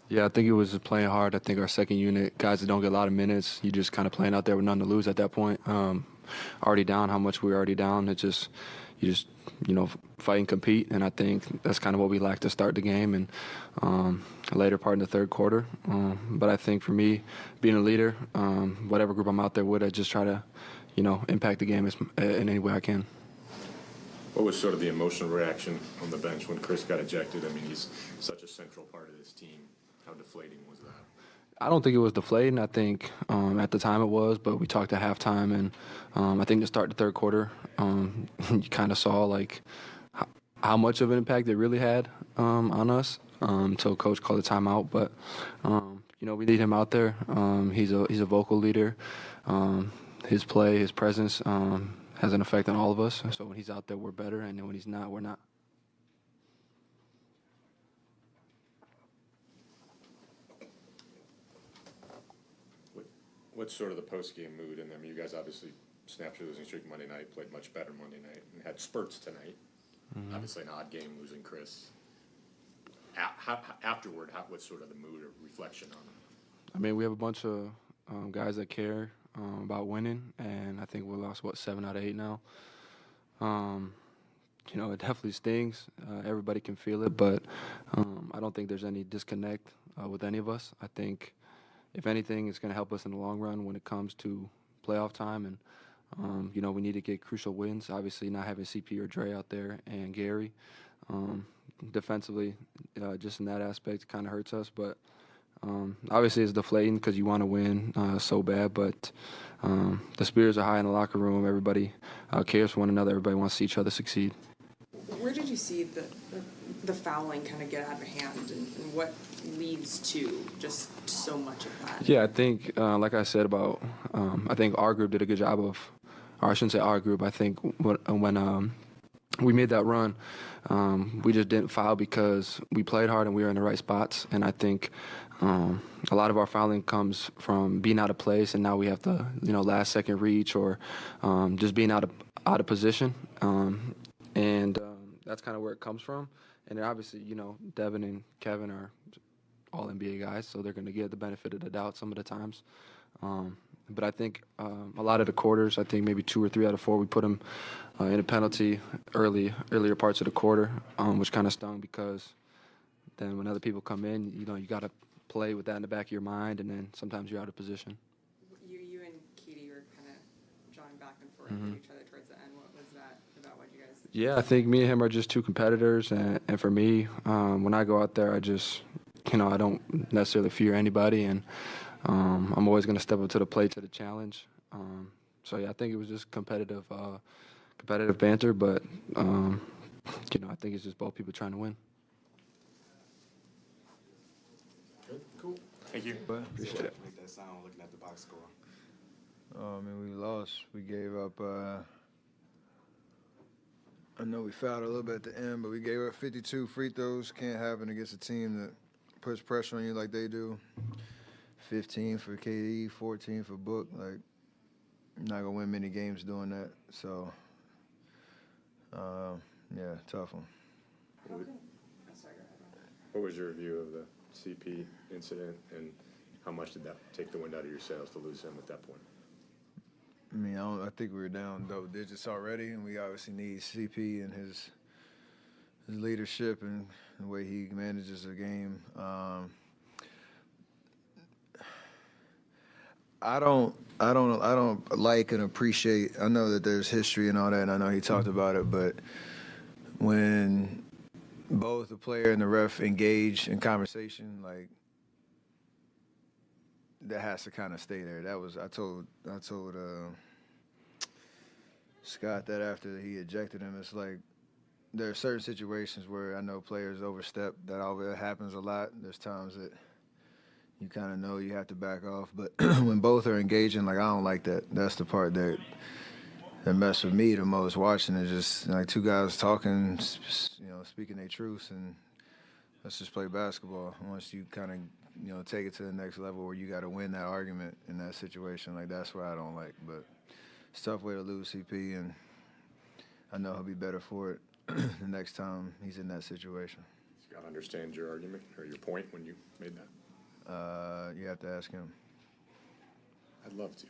Yeah, I think it was just playing hard. I think our second unit, guys that don't get a lot of minutes, you just kind of playing out there with nothing to lose at that point. Already down, how much we were already down. You just, fight and compete. And I think that's kind of what we lacked to start the game and later part in the third quarter. But I think for me, being a leader, whatever group I'm out there with, I just try to, impact the game in any way I can. What was sort of the emotional reaction on the bench when Chris got ejected? I mean, he's such a central part of this team. How deflating was that? I don't think it was deflating. I think at the time it was, but we talked at halftime, and I think to start the third quarter, you kind of saw like how much of an impact it really had on us until Coach called a timeout. But we need him out there. He's a vocal leader. His play, his presence has an effect on all of us. So when he's out there, we're better, and then when he's not, we're not. What's sort of the post-game mood in them? You guys obviously snapped your losing streak Monday night, played much better Monday night, and had spurts tonight. Mm-hmm. Obviously an odd game losing Chris. Afterward, what's sort of the mood or reflection on them? I mean, we have a bunch of guys that care about winning, and I think we lost, 7 out of 8 now. It definitely stings. Everybody can feel it, but I don't think there's any disconnect with any of us. I think, if anything, it's going to help us in the long run when it comes to playoff time. And, we need to get crucial wins. Obviously, not having CP or Dre out there and Gary. Defensively, just in that aspect, kind of hurts us. But obviously, it's deflating because you want to win so bad. But the spirits are high in the locker room. Everybody cares for one another. Everybody wants to see each other succeed. Where did you see the fouling kind of get out of hand, and what leads to just so much of that? Yeah, I think, like I said about, I think our group did a good job of, or I shouldn't say our group. I think when we made that run, we just didn't foul because we played hard and we were in the right spots. And I think a lot of our fouling comes from being out of place, and now we have to, last second reach or just being out of position. And that's kind of where it comes from. And then obviously, Devin and Kevin are all NBA guys, so they're going to get the benefit of the doubt some of the times. But I think a lot of the quarters, I think maybe 2 or 3 out of 4, we put them in a penalty earlier parts of the quarter, which kind of stung because then when other people come in, you got to play with that in the back of your mind, and then sometimes you're out of position. You and Keedy were kind of jawing back and forth at each other towards the end. What was that about? What you guys? Yeah, I think me and him are just two competitors, and for me, when I go out there, I just, I don't necessarily fear anybody, and I'm always going to step up to the plate, to the challenge. So yeah, I think it was just competitive banter, but I think it's just both people trying to win. Good, cool. Thank you. Appreciate it. Make that sound looking at the box score. We lost. We gave up. I know we fouled a little bit at the end, but we gave up 52 free throws. Can't happen against a team that puts pressure on you like they do. 15 for KD, 14 for Book. Like, you're not gonna win many games doing that. So, yeah, tough one. What was your review of the CP incident, and how much did that take the wind out of your sails to lose him at that point? I mean, I think we were down double digits already, and we obviously need CP and his leadership and the way he manages the game. I don't like and appreciate. I know that there's history and all that, and I know he talked about it, but when both the player and the ref engage in conversation, like, that has to kind of stay there. That was I told Scott that after he ejected him. It's like there are certain situations where I know players overstep. That happens a lot. There's times that you kind of know you have to back off. But when both are engaging, like, I don't like that. That's the part that messed with me the most watching, is just like two guys talking, speaking their truths, and let's just play basketball. Once you kind of, take it to the next level where you got to win that argument in that situation, like, that's what I don't like. But it's a tough way to lose CP, and I know he'll be better for it the next time he's in that situation. Got to understand your argument or your point when you made that. You have to ask him. I'd love to.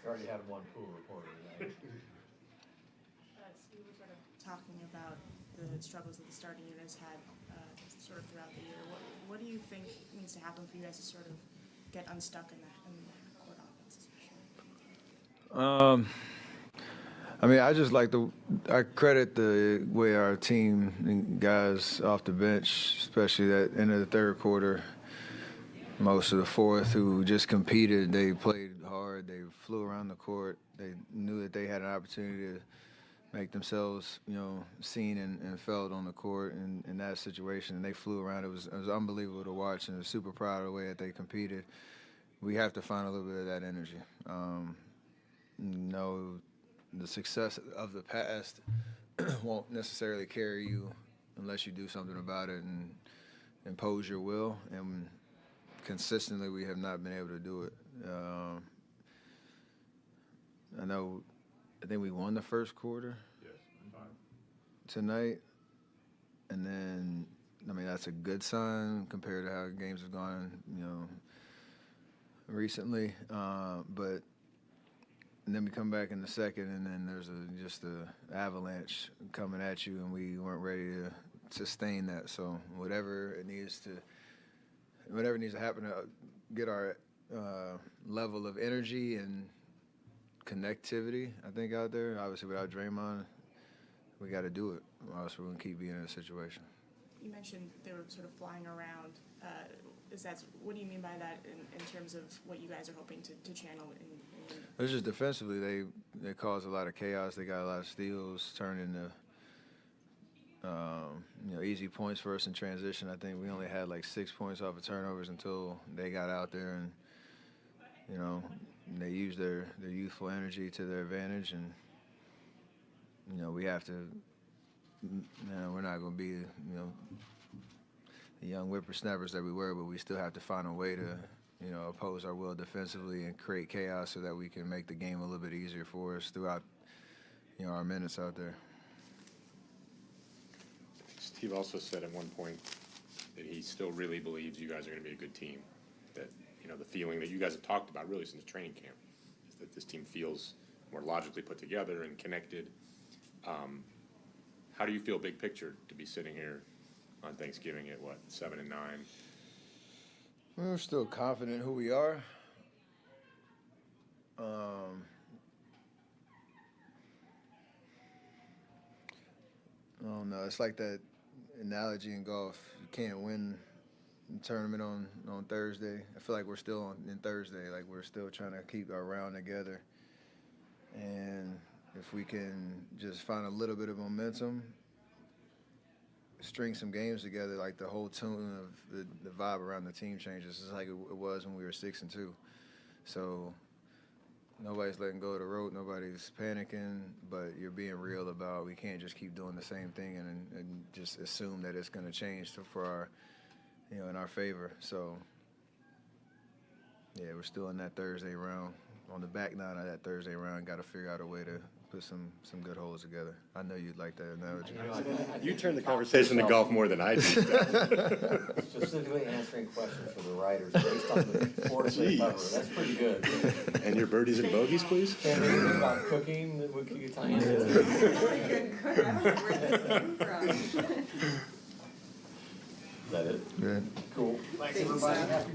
Already had one pool reporter tonight. Steve was sort of talking about the struggles that the starting units had sort of throughout the year. What do you think needs to happen for you guys to sort of get unstuck in the court offense, especially? I mean, I just like I credit the way our team and guys off the bench, especially that end of the third quarter, most of the fourth, who just competed. They played hard. They flew around the court. They knew that they had an opportunity to make themselves, seen and felt on the court in that situation. And they flew around. It was unbelievable to watch, and I was super proud of the way that they competed. We have to find a little bit of that energy. The success of the past won't necessarily carry you unless you do something about it and impose your will. And consistently, we have not been able to do it. I think we won the first quarter. Yes, tonight. And then, that's a good sign compared to how games have gone, recently. And then we come back in the second, and then there's just a avalanche coming at you, and we weren't ready to sustain that. So whatever needs to happen to get our level of energy and connectivity, I think, out there. Obviously, without Draymond, we got to do it, or else we're going to keep being in a situation. You mentioned they were sort of flying around. What do you mean by that in terms of what you guys are hoping to channel in It's just defensively, they caused a lot of chaos. They got a lot of steals, turned into easy points for us in transition. I think we only had like 6 points off of turnovers until they got out there and they used their youthful energy to their advantage. And we have to. We're not going to be the young whippersnappers that we were, but we still have to find a way to oppose our will defensively and create chaos so that we can make the game a little bit easier for us throughout, our minutes out there. Steve also said at one point that he still really believes you guys are going to be a good team. That, the feeling that you guys have talked about really since training camp is that this team feels more logically put together and connected. How do you feel big picture to be sitting here on Thanksgiving at, 7-9? We're still confident who we are. I don't know. It's like that analogy in golf. You can't win the tournament on Thursday. I feel like we're still in Thursday. Like we're still trying to keep our round together. And if we can just find a little bit of momentum, string some games together, like the whole tune of the vibe around the team changes. It's like it was when we were 6-2. So nobody's letting go of the rope. Nobody's panicking, but you're being real about we can't just keep doing the same thing and just assume that it's going to change for our, in our favor. So, yeah, we're still in that Thursday round. On the back nine of that Thursday round, got to figure out a way to put some good holes together. I know you'd like that analogy. You turn the conversation to golf more than I do. Specifically answering questions for the writers based on the sports they cover. That's pretty good. And your birdies and bogeys, please? And anything about cooking that we could tie into? Really good cook. I don't know where this came from. Is that it? Good. Cool. Thanks, everybody.